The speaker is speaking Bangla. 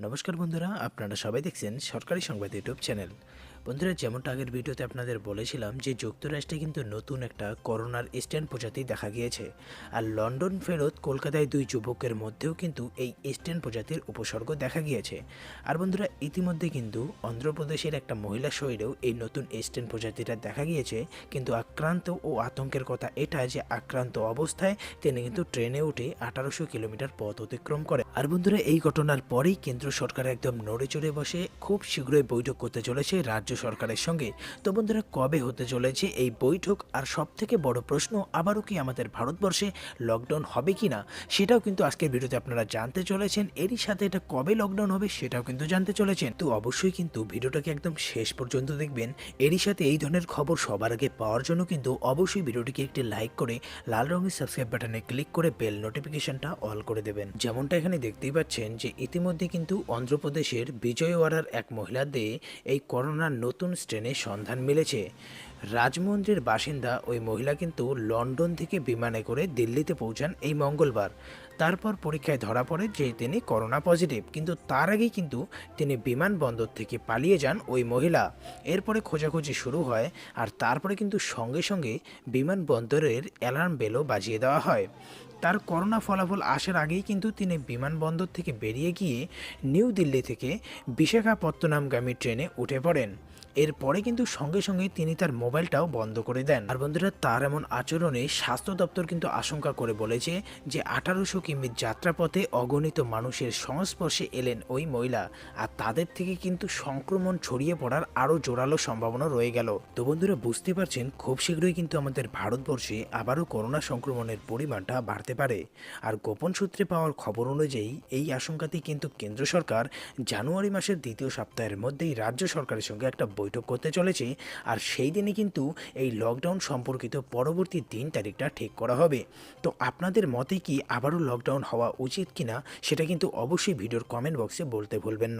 নমস্কার বন্ধুরা, আপনারা সবাই দেখছেন সরকারি সংবাদ ইউটিউব চ্যানেল। বন্ধুরা, যেমনটা আগের ভিডিওতে আপনাদের বলেছিলাম যে যুক্তরাষ্ট্রে কিন্তু নতুন একটা করোনার স্ট্রেন প্রজাতি দেখা গিয়েছে। আর লন্ডন ফেরত কলকাতায় দুই যুবকের মধ্যেও কিন্তু এই স্ট্রেন প্রজাতির উপসর্গ দেখা গিয়েছে। আর বন্ধুরা, ইতিমধ্যে কিন্তু অন্ধ্রপ্রদেশের একটা মহিলা শরীরেও এই নতুন স্ট্রেন প্রজাতিটা দেখা গিয়েছে। কিন্তু আক্রান্ত ও আতঙ্কের কথা এটা যে আক্রান্ত অবস্থায় তিনি কিন্তু ট্রেনে উঠে 1800 কিলোমিটার পথ অতিক্রম করে। আর বন্ধুরা, এই ঘটনার পরেই কেন্দ্র সরকার একদম নড়ে চড়ে বসে খুব শীঘ্রই বৈঠক করতে চলেছে রাজ্য সরকারের সঙ্গে। তো বন্ধুরা, কবে হতে চলেছে এই বৈঠক? আর সব থেকে বড় প্রশ্ন, আবারও কি আমাদের ভারতবর্ষে লকডাউন হবে কি না, সেটাও কিন্তু আজকের ভিডিওতে আপনারা জানতে চলেছেন। এরই সাথে এটা কবে লকডাউন হবে সেটাও কিন্তু জানতে চলেছেন। তো অবশ্যই কিন্তু ভিডিওটাকে একদম শেষ পর্যন্ত দেখবেন। এরই সাথে এই ধরনের খবর সবার আগে পাওয়ার জন্য কিন্তু অবশ্যই ভিডিওটিকে একটি লাইক করে লাল রঙের সাবস্ক্রাইব বাটনে ক্লিক করে বেল নোটিফিকেশনটা অল করে দেবেন। যেমনটা এখানে দেখতেই পাচ্ছেন যে ইতিমধ্যে কিন্তু অন্ধ্রপ্রদেশের বিজয়ওয়াড়ার এক মহিলাদের এই করোনার নতুন স্ট্রেনের সন্ধান মিলেছে। রাজমন্দ্রির বাসিন্দা ওই মহিলা কিন্তু লন্ডন থেকে বিমানে করে দিল্লিতে পৌঁছান এই মঙ্গলবার। তারপর পরীক্ষায় ধরা পড়ে যে তিনি করোনা পজিটিভ, কিন্তু তার আগেই কিন্তু তিনি বিমানবন্দর থেকে পালিয়ে যান ওই মহিলা। এরপরে খোঁজাখুঁজি শুরু হয়, আর তারপরে কিন্তু সঙ্গে সঙ্গে বিমানবন্দরের অ্যালার্ম বেলও বাজিয়ে দেওয়া হয়। তার করোনা ফলাফল আসার আগেই কিন্তু তিনি বিমানবন্দর থেকে বেরিয়ে গিয়ে নিউ দিল্লি থেকে বিশাখাপত্তনমগামী ট্রেনে উঠে পড়েন। এরপরে কিন্তু সঙ্গে সঙ্গে তিনি তার মোবাইলটাও বন্ধ করে দেন। আর বন্ধুরা, তার এমন আচরণে স্বাস্থ্য দপ্তর কিন্তু আশঙ্কা করে বলেছে যে 1800 কিমির যাত্রাপথে অগণিত মানুষের সংস্পর্শে এলেন ওই মহিলা, আর তাদের থেকে কিন্তু সংক্রমণ ছড়িয়ে পড়ার আরও জোরালো সম্ভাবনা রয়ে গেল। তো বন্ধুরা, বুঝতে পারছেন খুব শীঘ্রই কিন্তু আমাদের ভারতবর্ষে আবারও করোনা সংক্রমণের পরিমাণটা বাড়তে পারে। আর গোপন সূত্রে পাওয়ার খবর অনুযায়ী এই আশঙ্কাতেই কিন্তু কেন্দ্র সরকার জানুয়ারি মাসের দ্বিতীয় সপ্তাহের মধ্যেই রাজ্য সরকারের সঙ্গে একটা বৈঠক করতে চলেছে। আর সেই দিনে কিন্তু এই লকডাউন সম্পর্কিত পরবর্তী দিন তারিখটা ঠিক করা হবে। তো আপনাদের মতে কি আবারও লকডাউন হওয়া উচিত কিনা সেটা কিন্তু অবশ্যই ভিডিওর কমেন্ট বক্সে বলতে ভুলবেন না।